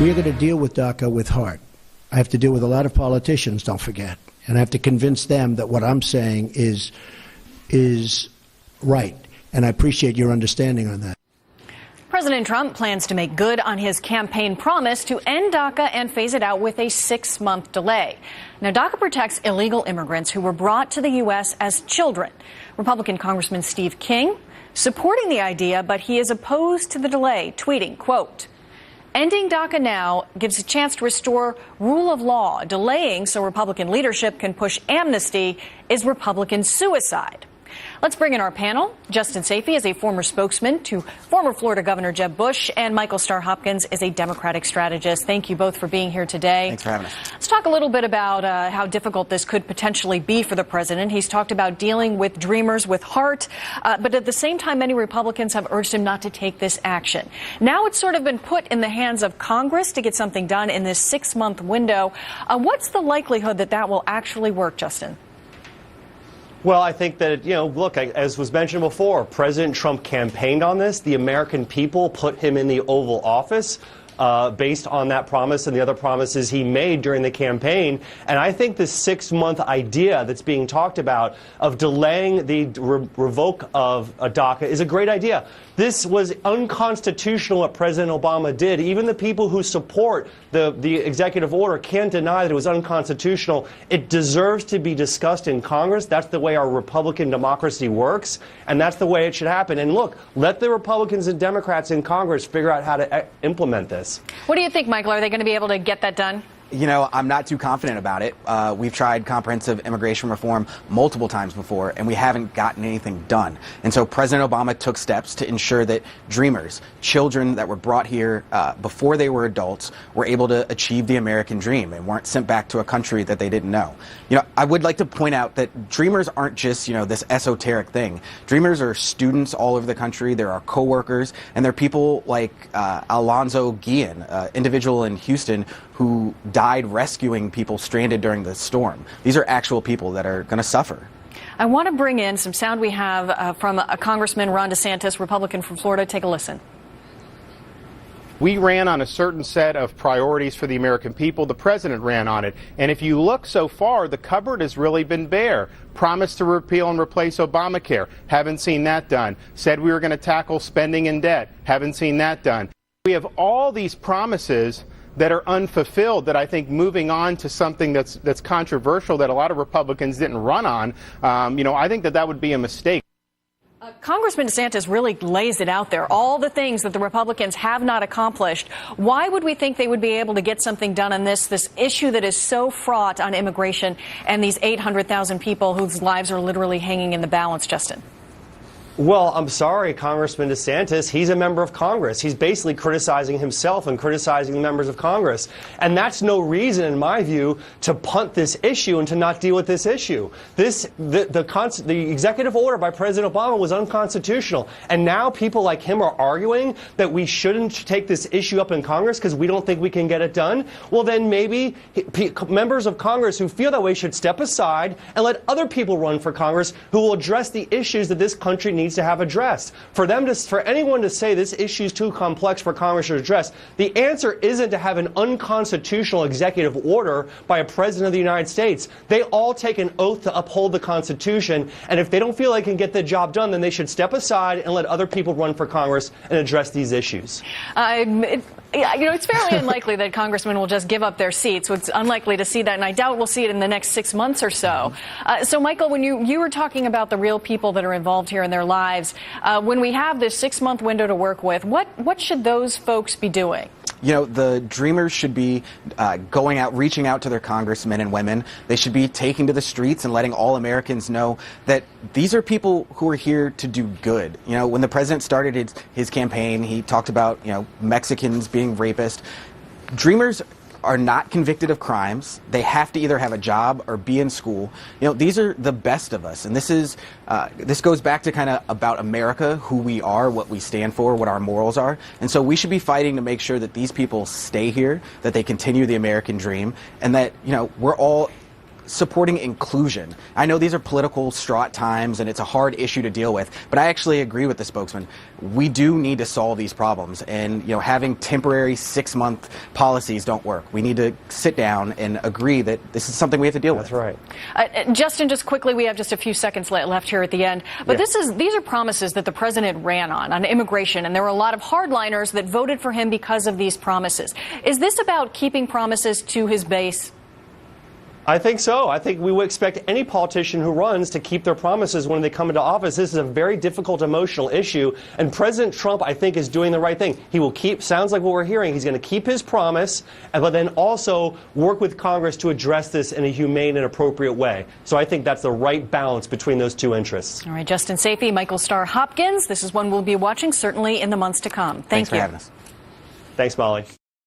We're going to deal with DACA with heart. I have to deal with a lot of politicians, don't forget. And I have to convince them that what I'm saying is right. And I appreciate your understanding on that. President Trump plans to make good on his campaign promise to end DACA and phase it out with a 6-month delay. Now, DACA protects illegal immigrants who were brought to the U.S. as children. Republican Congressman Steve King supporting the idea, but he is opposed to the delay, tweeting, quote, "Ending DACA now gives a chance to restore rule of law. Delaying so Republican leadership can push amnesty is Republican suicide." Let's bring in our panel. Justin Sayfie is a former spokesman to former Florida Governor Jeb Bush, and Michael Starr Hopkins is a Democratic strategist. Thank you both for being here today. Thanks for having us. Let's talk a little bit about how difficult this could potentially be for the president. He's talked about dealing with dreamers with heart, but at the same time, many Republicans have urged him not to take this action. Now it's sort of been put in the hands of Congress to get something done in this 6-month window. What's the likelihood that that will actually work, Justin? Well, I think that, look, as was mentioned before, President Trump campaigned on this. The American people put him in the Oval Office based on that promise and the other promises he made during the campaign. And I think this 6-month idea that's being talked about of delaying the revoke of DACA is a great idea. This was unconstitutional what President Obama did. Even the people who support the executive order can't deny that it was unconstitutional. It deserves to be discussed in Congress. That's the way our Republican democracy works, and that's the way it should happen. And look, let the Republicans and Democrats in Congress figure out how to implement this. What do you think, Michael? Are they going to be able to get that done? You know, I'm not too confident about it. We've tried comprehensive immigration reform multiple times before, and we haven't gotten anything done. And so President Obama took steps to ensure that dreamers, children that were brought here before they were adults, were able to achieve the American dream and weren't sent back to a country that they didn't know. You know, I would like to point out that dreamers aren't just, this esoteric thing. Dreamers are students all over the country. There are coworkers, and there are people like Alonzo Guillen, individual in Houston who died rescuing people stranded during the storm. These are actual people that are going to suffer. I want to bring in some sound we have from a Congressman, Ron DeSantis, Republican from Florida. Take a listen. We ran on a certain set of priorities for the American people. The president ran on it. And if you look so far, the cupboard has really been bare. Promised to repeal and replace Obamacare. Haven't seen that done. Said we were going to tackle spending and debt. Haven't seen that done. We have all these promises that are unfulfilled, that I think moving on to something that's controversial that a lot of Republicans didn't run on, I think that would be a mistake. Congressman DeSantis really lays it out there, all the things that the Republicans have not accomplished. Why would we think they would be able to get something done on this issue that is so fraught on immigration and these 800,000 people whose lives are literally hanging in the balance, Justin? Well, I'm sorry, Congressman DeSantis. He's a member of Congress. He's basically criticizing himself and criticizing the members of Congress. And that's no reason, in my view, to punt this issue and to not deal with this issue. The executive order by President Obama was unconstitutional. And now people like him are arguing that we shouldn't take this issue up in Congress because we don't think we can get it done. Well, then maybe members of Congress who feel that way should step aside and let other people run for Congress who will address the issues that this country needs to have addressed. For anyone to say this issue is too complex for Congress to address, the answer isn't to have an unconstitutional executive order by a president of the United States. They all take an oath to uphold the Constitution, and if they don't feel they can get the job done, then they should step aside and let other people run for Congress and address these issues. It's fairly unlikely that congressmen will just give up their seats. It's unlikely to see that, and I doubt we'll see it in the next 6 months or so. So, Michael, when you were talking about the real people that are involved here in their lives, when we have this 6-month window to work with, what should those folks be doing? The dreamers should be going out, reaching out to their congressmen and women. They should be taking to the streets and letting all Americans know that these are people who are here to do good. When the president started his campaign, he talked about, Mexicans being rapists. Dreamers are not convicted of crimes. They have to either have a job or be in school. These are the best of us. And this goes back to kind of about America, who we are, what we stand for, what our morals are. And so we should be fighting to make sure that these people stay here, that they continue the American dream, and that, we're all supporting inclusion. I know these are political straught times and it's a hard issue to deal with, but I actually agree with the spokesman. We do need to solve these problems, and having temporary 6-month policies don't work. We need to sit down and agree that this is something we have to deal with. That's right. Justin, just quickly, we have just a few seconds left here at the end, but these are promises that the president ran on immigration, and there were a lot of hardliners that voted for him because of these promises. Is this about keeping promises to his base? I think so. I think we would expect any politician who runs to keep their promises when they come into office. This is a very difficult emotional issue, and President Trump, I think, is doing the right thing. He will sounds like what we're hearing, he's going to keep his promise, but then also work with Congress to address this in a humane and appropriate way. So I think that's the right balance between those two interests. All right, Justin Sayfie, Michael Starr Hopkins, this is one we'll be watching certainly in the months to come. Thanks for having us. Thanks, Molly.